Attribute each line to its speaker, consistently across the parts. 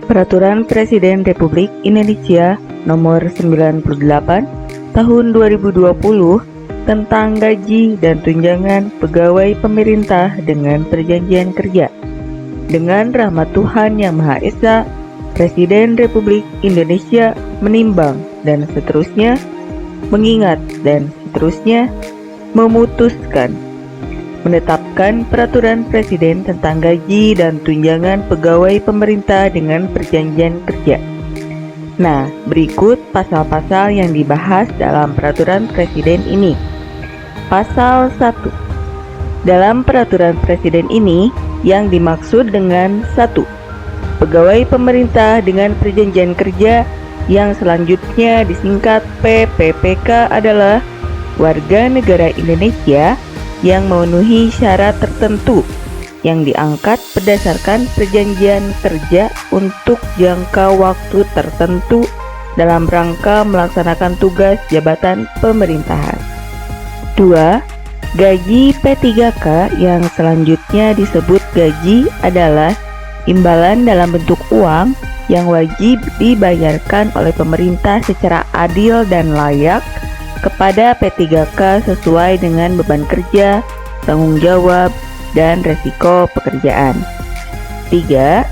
Speaker 1: Peraturan Presiden Republik Indonesia Nomor 98 Tahun 2020 tentang gaji dan tunjangan pegawai pemerintah dengan perjanjian kerja. Dengan rahmat Tuhan Yang Maha Esa, Presiden Republik Indonesia menimbang dan seterusnya, mengingat dan seterusnya, memutuskan menetapkan peraturan presiden tentang gaji dan tunjangan pegawai pemerintah dengan perjanjian kerja. Nah, berikut pasal-pasal yang dibahas dalam peraturan presiden ini. Pasal 1. Dalam peraturan presiden ini, yang dimaksud dengan 1. Pegawai pemerintah dengan perjanjian kerja yang selanjutnya disingkat PPPK adalah warga negara Indonesia yang memenuhi syarat tertentu yang diangkat berdasarkan perjanjian kerja untuk jangka waktu tertentu dalam rangka melaksanakan tugas jabatan pemerintahan. 2. Gaji P3K yang selanjutnya disebut gaji adalah imbalan dalam bentuk uang yang wajib dibayarkan oleh pemerintah secara adil dan layak kepada P3K sesuai dengan beban kerja, tanggung jawab, dan resiko pekerjaan. 3.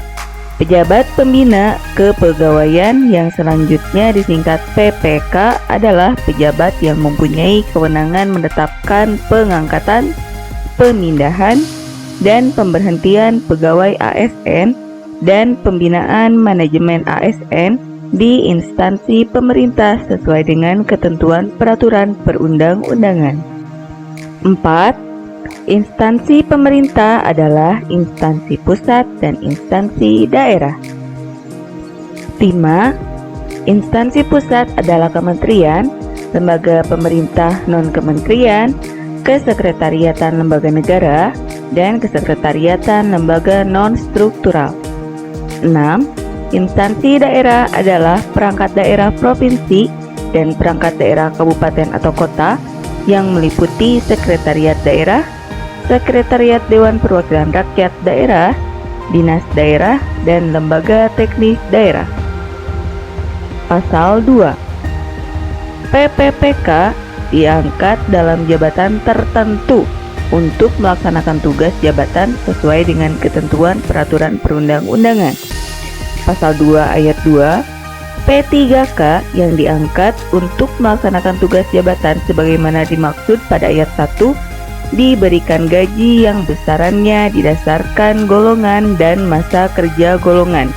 Speaker 1: Pejabat pembina kepegawaian yang selanjutnya disingkat PPK adalah pejabat yang mempunyai kewenangan menetapkan pengangkatan, pemindahan, dan pemberhentian pegawai ASN dan pembinaan manajemen ASN di instansi pemerintah sesuai dengan ketentuan peraturan perundang-undangan. 4. Instansi pemerintah adalah instansi pusat dan instansi daerah. 5. Instansi pusat adalah kementerian, lembaga pemerintah non-kementerian, kesekretariatan lembaga negara, dan kesekretariatan lembaga non-struktural. 6. Instansi daerah adalah perangkat daerah provinsi dan perangkat daerah kabupaten atau kota yang meliputi sekretariat daerah, sekretariat Dewan Perwakilan Rakyat daerah, dinas daerah, dan lembaga teknis daerah. Pasal 2. PPPK diangkat dalam jabatan tertentu untuk melaksanakan tugas jabatan sesuai dengan ketentuan peraturan perundang-undangan. Pasal 2 ayat 2, P3K yang diangkat untuk melaksanakan tugas jabatan sebagaimana dimaksud pada ayat 1 diberikan gaji yang besarannya didasarkan golongan dan masa kerja golongan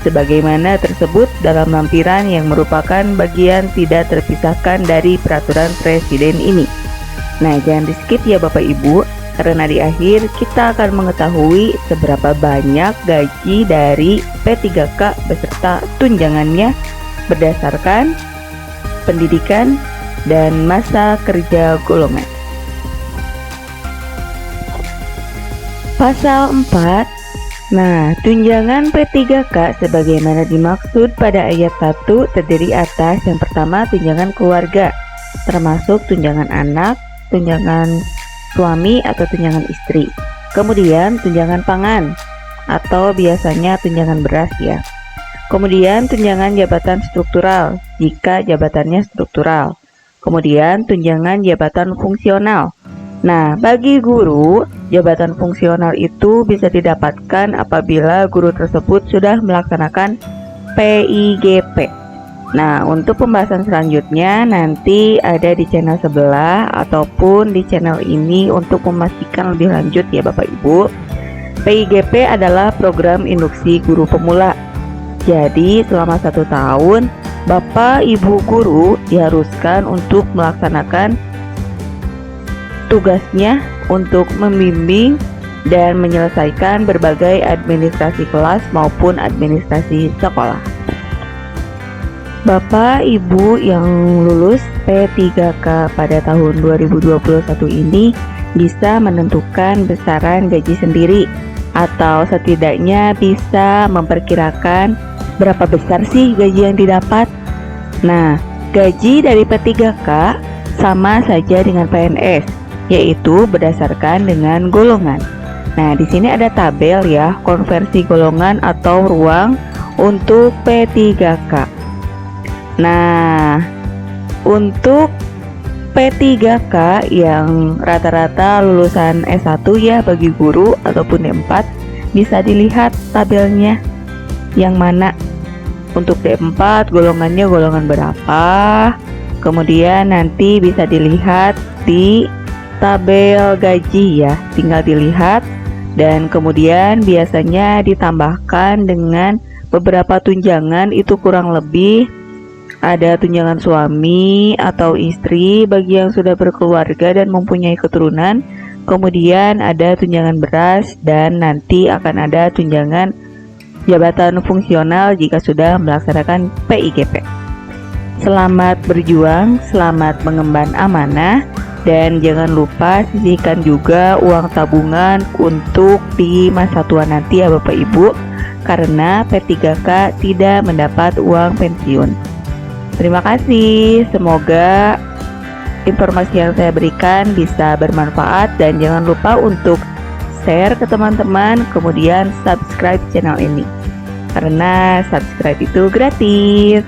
Speaker 1: sebagaimana tersebut dalam lampiran yang merupakan bagian tidak terpisahkan dari peraturan presiden ini. Nah, jangan di skip ya Bapak Ibu, karena di akhir kita akan mengetahui seberapa banyak gaji dari P3K beserta tunjangannya berdasarkan pendidikan dan masa kerja golongan. Pasal 4. Nah, tunjangan P3K sebagaimana dimaksud pada ayat 1 terdiri atas yang pertama tunjangan keluarga, termasuk tunjangan anak, tunjangan suami atau tunjangan istri. Kemudian tunjangan pangan atau biasanya tunjangan beras ya. Kemudian tunjangan jabatan struktural jika jabatannya struktural. Kemudian tunjangan jabatan fungsional. Nah, bagi guru, jabatan fungsional itu bisa didapatkan apabila guru tersebut sudah melaksanakan PIGP. Nah, untuk pembahasan selanjutnya nanti ada di channel sebelah ataupun di channel ini untuk memastikan lebih lanjut ya Bapak Ibu. PIGP adalah program induksi guru pemula. Jadi selama 1 tahun Bapak Ibu guru diharuskan untuk melaksanakan tugasnya untuk membimbing dan menyelesaikan berbagai administrasi kelas maupun administrasi sekolah. Bapak Ibu yang lulus P3K pada tahun 2021 ini bisa menentukan besaran gaji sendiri atau setidaknya bisa memperkirakan berapa besar sih gaji yang didapat. Nah, gaji dari P3K sama saja dengan PNS, yaitu berdasarkan dengan golongan. Nah, di sini ada tabel ya, konversi golongan atau ruang untuk P3K. Nah, untuk P3K yang rata-rata lulusan S1 ya bagi guru ataupun D4, bisa dilihat tabelnya yang mana. Untuk D4 golongannya golongan berapa, kemudian nanti bisa dilihat di tabel gaji ya, tinggal dilihat, dan kemudian biasanya ditambahkan dengan beberapa tunjangan. Itu kurang lebih ada tunjangan suami atau istri bagi yang sudah berkeluarga dan mempunyai keturunan, kemudian ada tunjangan beras, dan nanti akan ada tunjangan jabatan fungsional jika sudah melaksanakan PIGP. Selamat berjuang, selamat mengemban amanah, dan jangan lupa sisihkan juga uang tabungan untuk di masa tua nanti ya Bapak Ibu, karena P3K tidak mendapat uang pensiun. Terima kasih, semoga informasi yang saya berikan bisa bermanfaat, dan jangan lupa untuk share ke teman-teman, kemudian subscribe channel ini, karena subscribe itu gratis.